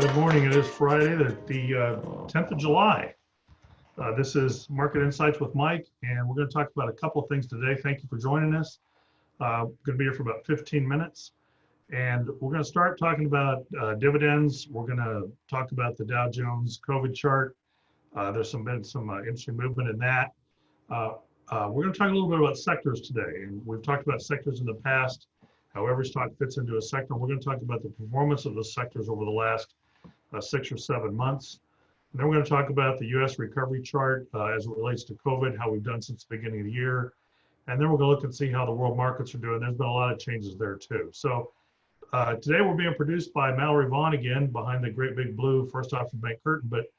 Good morning. It is Friday, the 10th of July. This is Market Insights with Mike, and we're going to talk about a couple of things today. Thank you for joining us. We're going to be here for about 15 minutes, and we're going to start talking about dividends. We're going to talk about the Dow Jones COVID chart. There's been some interesting movement in that. We're going to talk a little bit about sectors today, and we've talked about sectors in the past, how every stock fits into a sector. We're going to talk about the performance of those sectors over the last 6 or 7 months. And then we're going to talk about the U.S. recovery chart as it relates to COVID, how we've done since the beginning of the year. And then we're going to look and see how the world markets are doing. There's been a lot of changes there too. So today we're being produced by Mallory Vaughn again, behind the great big blue First Option Bank curtain, but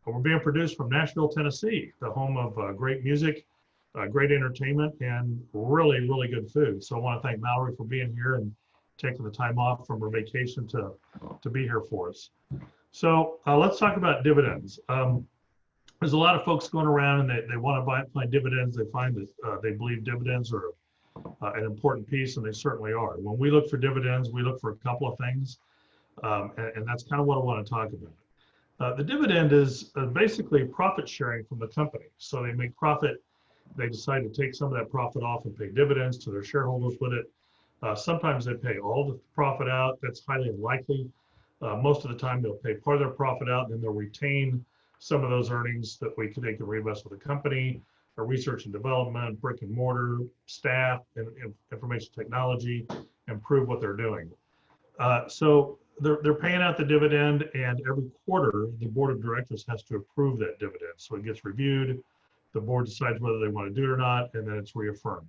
we're being produced from Nashville, Tennessee, the home of great music, great entertainment, and really, really good food. So I want to thank Mallory for being here and taking the time off from her vacation to be here for us. So let's talk about dividends. There's a lot of folks going around and they want to find dividends. They find that they believe dividends are an important piece, and they certainly are. When we look for dividends, we look for a couple of things, and that's kind of what I want to talk about. The dividend is basically profit sharing from the company. So they make profit. They decide to take some of that profit off and pay dividends to their shareholders with it. Sometimes they pay all the profit out. That's highly unlikely. Most of the time they'll pay part of their profit out, and then they'll retain some of those earnings that they can reinvest with the company, or research and development, brick and mortar, staff, and information technology, improve what they're doing. So they're paying out the dividend, and every quarter the board of directors has to approve that dividend. So it gets reviewed, the board decides whether they want to do it or not, and then it's reaffirmed.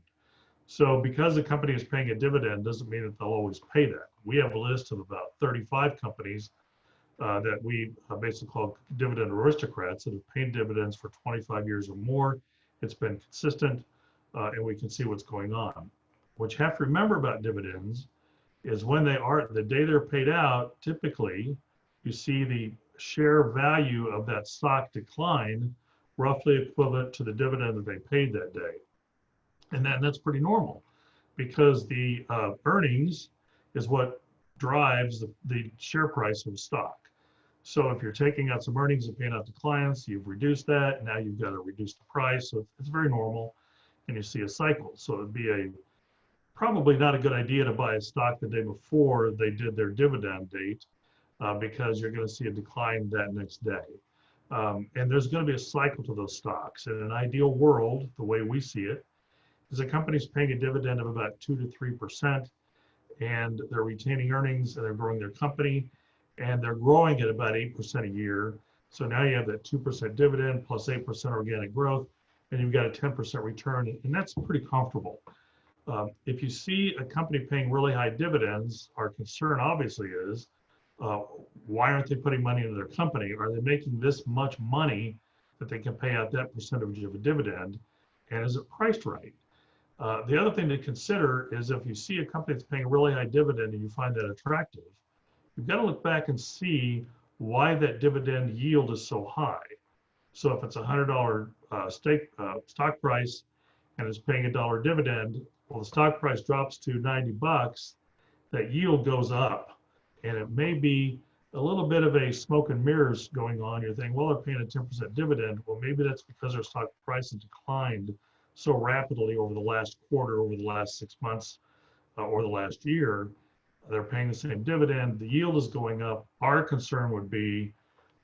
So because the company is paying a dividend doesn't mean that they'll always pay that. We have a list of about 35 companies that we basically call dividend aristocrats that have paid dividends for 25 years or more. It's been consistent, and we can see what's going on. What you have to remember about dividends is the day they're paid out, typically you see the share value of that stock decline, roughly equivalent to the dividend that they paid that day. And that's pretty normal, because the earnings is what drives the share price of stock. So if you're taking out some earnings and paying out to clients, you've reduced that. Now you've got to reduce the price. So it's very normal, and you see a cycle. So it'd be probably not a good idea to buy a stock the day before they did their dividend date, because you're going to see a decline that next day. And there's going to be a cycle to those stocks. In an ideal world, the way we see it, is a company's paying a dividend of about 2 to 3%, and they're retaining earnings, and they're growing their company, and they're growing at about 8% a year. So now you have that 2% dividend plus 8% organic growth, and you've got a 10% return, and that's pretty comfortable. If you see a company paying really high dividends, our concern obviously is, why aren't they putting money into their company? Are they making this much money that they can pay out that percentage of a dividend, and is it priced right? The other thing to consider is, if you see a company that's paying a really high dividend and you find that attractive, you've got to look back and see why that dividend yield is so high. So if it's a $100 stock price and it's paying $1 dividend, well, the stock price drops to 90 bucks, that yield goes up, and it may be a little bit of a smoke and mirrors going on. You're thinking, well, they're paying a 10% dividend. Well, maybe that's because their stock price has declined so rapidly over the last quarter, over the last 6 months, or the last year. They're paying the same dividend. The yield is going up. Our concern would be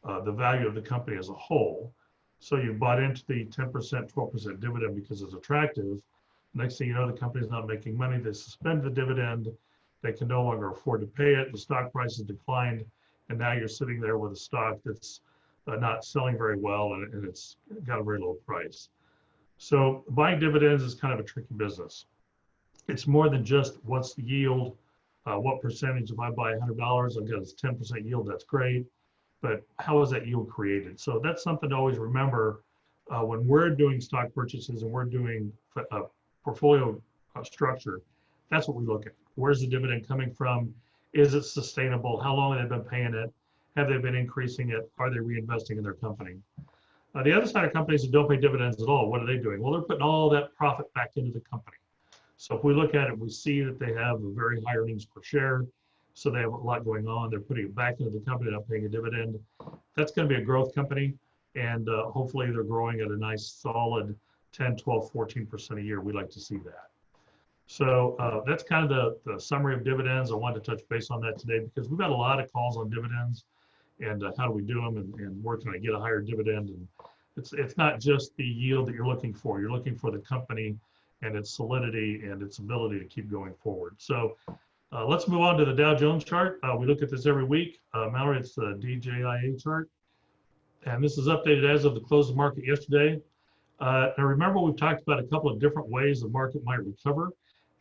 the value of the company as a whole. So you bought into the 10%, 12% dividend because it's attractive. Next thing you know, the company's not making money. They suspend the dividend. They can no longer afford to pay it. The stock price has declined, and now you're sitting there with a stock that's not selling very well, and it's got a very low price. So buying dividends is kind of a tricky business. It's more than just what's the yield, what percentage. If I buy $100, I've got a 10% yield, that's great, but how is that yield created? So that's something to always remember when we're doing stock purchases and we're doing portfolio structure. That's what we look at. Where's the dividend coming from? Is it sustainable? How long have they been paying it? Have they been increasing it? Are they reinvesting in their company? The other side of companies that don't pay dividends at all, what are they doing? Well, they're putting all that profit back into the company. So if we look at it, we see that they have a very high earnings per share. So they have a lot going on. They're putting it back into the company, not paying a dividend. That's going to be a growth company. And hopefully they're growing at a nice solid 10, 12, 14% a year. We like to see that. So that's kind of the summary of dividends. I wanted to touch base on that today because we've got a lot of calls on dividends and how do we do them and where can I get a higher dividend. And it's not just the yield that you're looking for. You're looking for the company and its solidity and its ability to keep going forward. So let's move on to the Dow Jones chart. We look at this every week. Mallory, it's the DJIA chart. And this is updated as of the close of market yesterday. Now remember, we've talked about a couple of different ways the market might recover.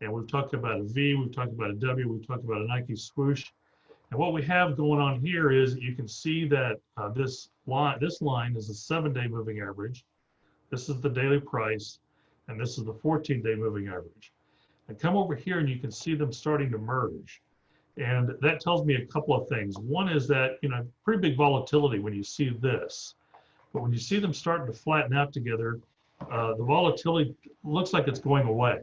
And we've talked about a V, we've talked about a W, we've talked about a Nike swoosh. And what we have going on here is you can see that this line is a 7-day moving average. This is the daily price, and this is the 14-day moving average. And come over here and you can see them starting to merge. And that tells me a couple of things. One is that, pretty big volatility when you see this. But when you see them starting to flatten out together, the volatility looks like it's going away.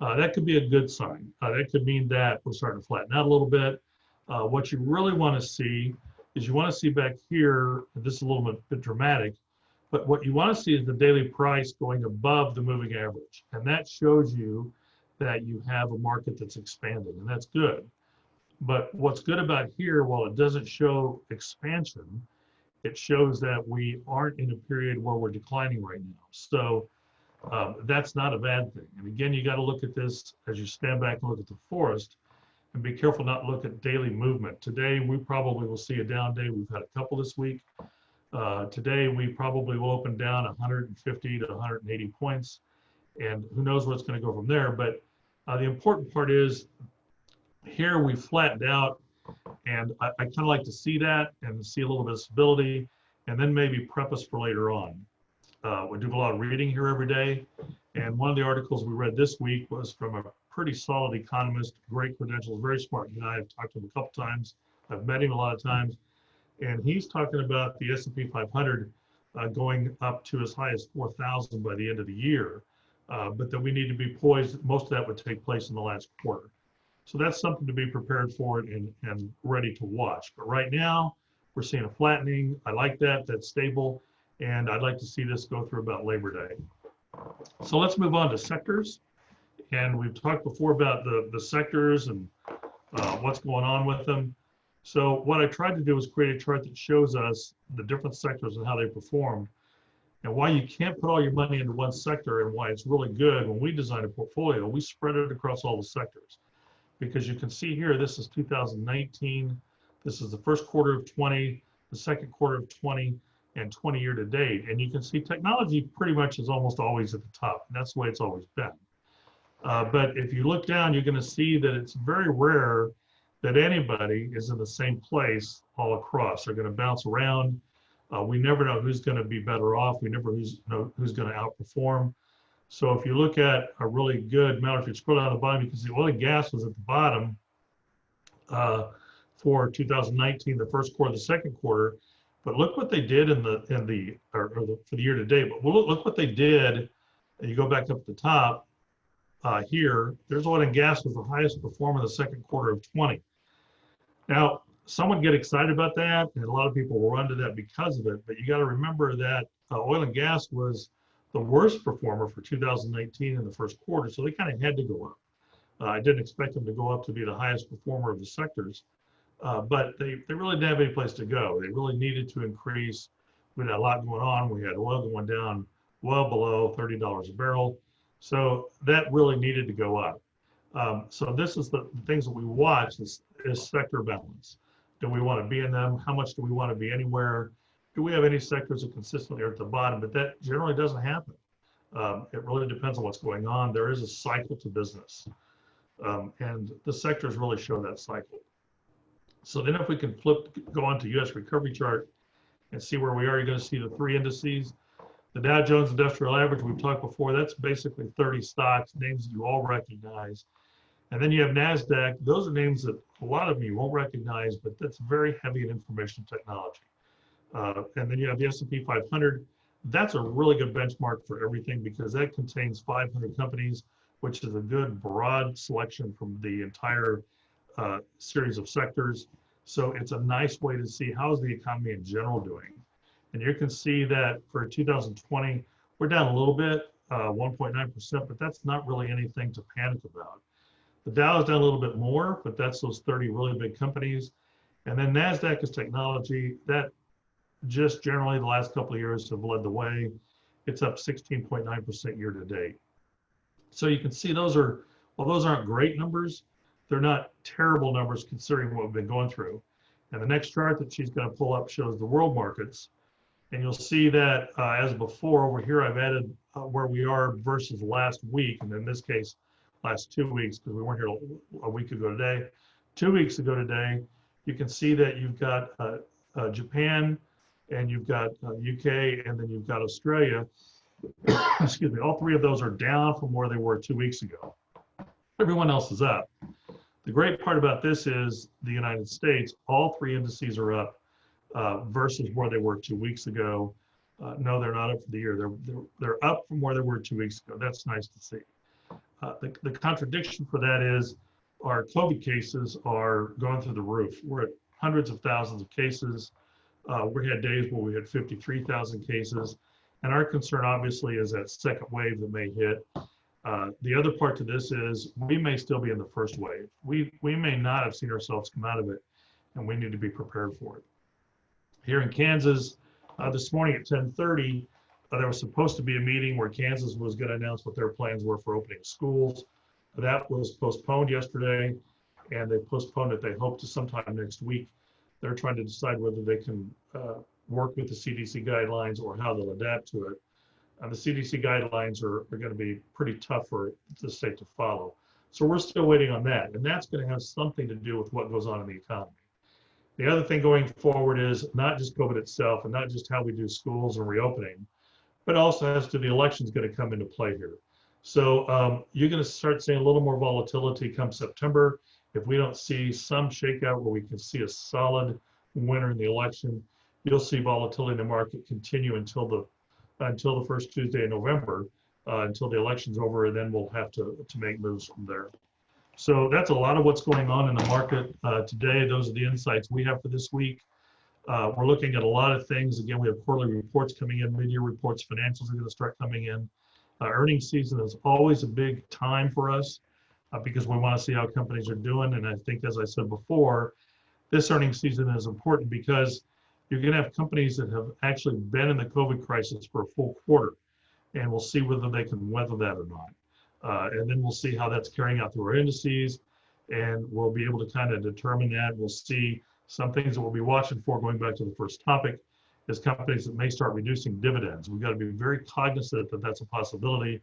That could be a good sign. That could mean that we're starting to flatten out a little bit. What you really want to see is you want to see back here, this is a little bit dramatic, but what you want to see is the daily price going above the moving average. And that shows you that you have a market that's expanding, and that's good. But what's good about here, while it doesn't show expansion, it shows that we aren't in a period where we're declining right now. So that's not a bad thing. And again, you got to look at this as you stand back and look at the forest and be careful not to look at daily movement. Today, we probably will see a down day. We've had a couple this week. Today, we probably will open down 150 to 180 points. And who knows where it's going to go from there. But the important part is here we flattened out. And I kind of like to see that and see a little bit of stability and then maybe prep us for later on. We do a lot of reading here every day. And one of the articles we read this week was from a pretty solid economist, great credentials, very smart guy. I've talked to him a couple times. I've met him a lot of times. And he's talking about the S&P 500 going up to as high as 4,000 by the end of the year. But that we need to be poised. Most of that would take place in the last quarter. So that's something to be prepared for and ready to watch. But right now, we're seeing a flattening. I like that. That's stable. And I'd like to see this go through about Labor Day. So let's move on to sectors. And we've talked before about the sectors and what's going on with them. So what I tried to do was create a chart that shows us the different sectors and how they performed and why you can't put all your money into one sector and why it's really good. When we design a portfolio, we spread it across all the sectors. Because you can see here, this is 2019, this is the first quarter of 20, the second quarter of 20, and 20 year to date. And you can see technology pretty much is almost always at the top. And that's the way it's always been. But if you look down, you're going to see that it's very rare that anybody is in the same place all across. They're going to bounce around. We never know who's going to be better off. We never know who's going to outperform. So if you look at a really good matter, if you scroll down to the bottom, you can see oil and gas was at the bottom for 2019, the first quarter, the second quarter. But look what they did for the year to date. But look what they did. And you go back up at the top here. There's oil and gas was the highest performer in the second quarter of 20. Now, some would get excited about that, and a lot of people will run to that because of it. But you got to remember that oil and gas was the worst performer for 2019 in the first quarter, so they kind of had to go up. I didn't expect them to go up to be the highest performer of the sectors, but they really didn't have any place to go. They really needed to increase. We had a lot going on. We had oil going down well below $30 a barrel, so that really needed to go up. So this is the things that we watch is sector balance. Do we want to be in them? How much do we want to be anywhere? Do we have any sectors that consistently are at the bottom? But that generally doesn't happen. It really depends on what's going on. There is a cycle to business. And the sectors really show that cycle. So then if we can go on to US recovery chart and see where we are, you're going to see the three indices. The Dow Jones Industrial Average, we've talked before, that's basically 30 stocks, names that you all recognize. And then you have NASDAQ. Those are names that a lot of you won't recognize, but that's very heavy in information technology. And then you have the S&P 500. That's a really good benchmark for everything because that contains 500 companies, which is a good broad selection from the entire series of sectors. So it's a nice way to see how is the economy in general doing. And you can see that for 2020, we're down a little bit, 1.9%, but that's not really anything to panic about. The Dow is down a little bit more, but that's those 30 really big companies. And then NASDAQ is technology. That just generally the last couple of years have led the way. It's up 16.9% year to date. So you can see those are, while those aren't great numbers, they're not terrible numbers considering what we've been going through. And the next chart that she's going to pull up shows the world markets. And you'll see that as before, over here I've added where we are versus last week, and in this case, last 2 weeks, because we weren't here a week ago today. 2 weeks ago today, you can see that you've got Japan, and you've got UK, and then you've got Australia. Excuse me, all three of those are down from where they were 2 weeks ago. Everyone else is up. The great part about this is the United States, all three indices are up versus where they were 2 weeks ago. No, they're not up for the year. They're up from where they were 2 weeks ago. That's nice to see. The contradiction for that is our COVID cases are going through the roof. We're at hundreds of thousands of cases. We had days where we had 53,000 cases. And our concern obviously is that second wave that may hit. The other part to this is we may still be in the first wave. We may not have seen ourselves come out of it, and we need to be prepared for it. Here in Kansas, this morning at 10:30, there was supposed to be a meeting where Kansas was going to announce what their plans were for opening schools. That was postponed yesterday, and they postponed it, they hope, to sometime next week. They're trying to decide whether they can work with the CDC guidelines or how they'll adapt to it. The CDC guidelines are going to be pretty tough for the state to follow. So we're still waiting on that, and that's going to have something to do with what goes on in the economy. The other thing going forward is not just COVID itself and not just how we do schools and reopening, but also as to the election's going to come into play here. So you're going to start seeing a little more volatility come September. If we don't see some shakeout where we can see a solid winner in the election, you'll see volatility in the market continue until the first Tuesday in November, until the election's over, and then we'll have to make moves from there. So that's a lot of what's going on in the market today. Those are the insights we have for this week. We're looking at a lot of things. Again, we have quarterly reports coming in, mid-year reports, financials are going to start coming in. Earnings season is always a big time for us because we want to see how companies are doing. And I think, as I said before, this earnings season is important because you're going to have companies that have actually been in the COVID crisis for a full quarter, and we'll see whether they can weather that or not. And then we'll see how that's carrying out through our indices, and we'll be able to kind of determine that. We'll see some things that we'll be watching for, going back to the first topic, is companies that may start reducing dividends. We've got to be very cognizant that that's a possibility.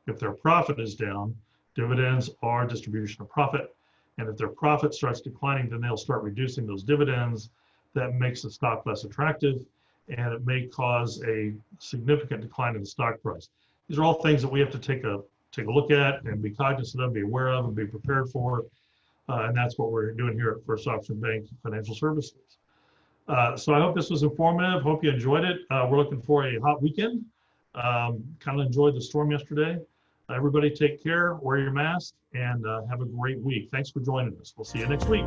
If their profit is down, dividends are distribution of profit. And if their profit starts declining, then they'll start reducing those dividends. That makes the stock less attractive, and it may cause a significant decline in the stock price. These are all things that we have to take a look at and be cognizant of, be aware of, and be prepared for. And that's what we're doing here at First Option Bank Financial Services. So I hope this was informative. Hope you enjoyed it. We're looking for a hot weekend. Kind of enjoyed the storm yesterday. Everybody take care, wear your mask, and have a great week. Thanks for joining us. We'll see you next week.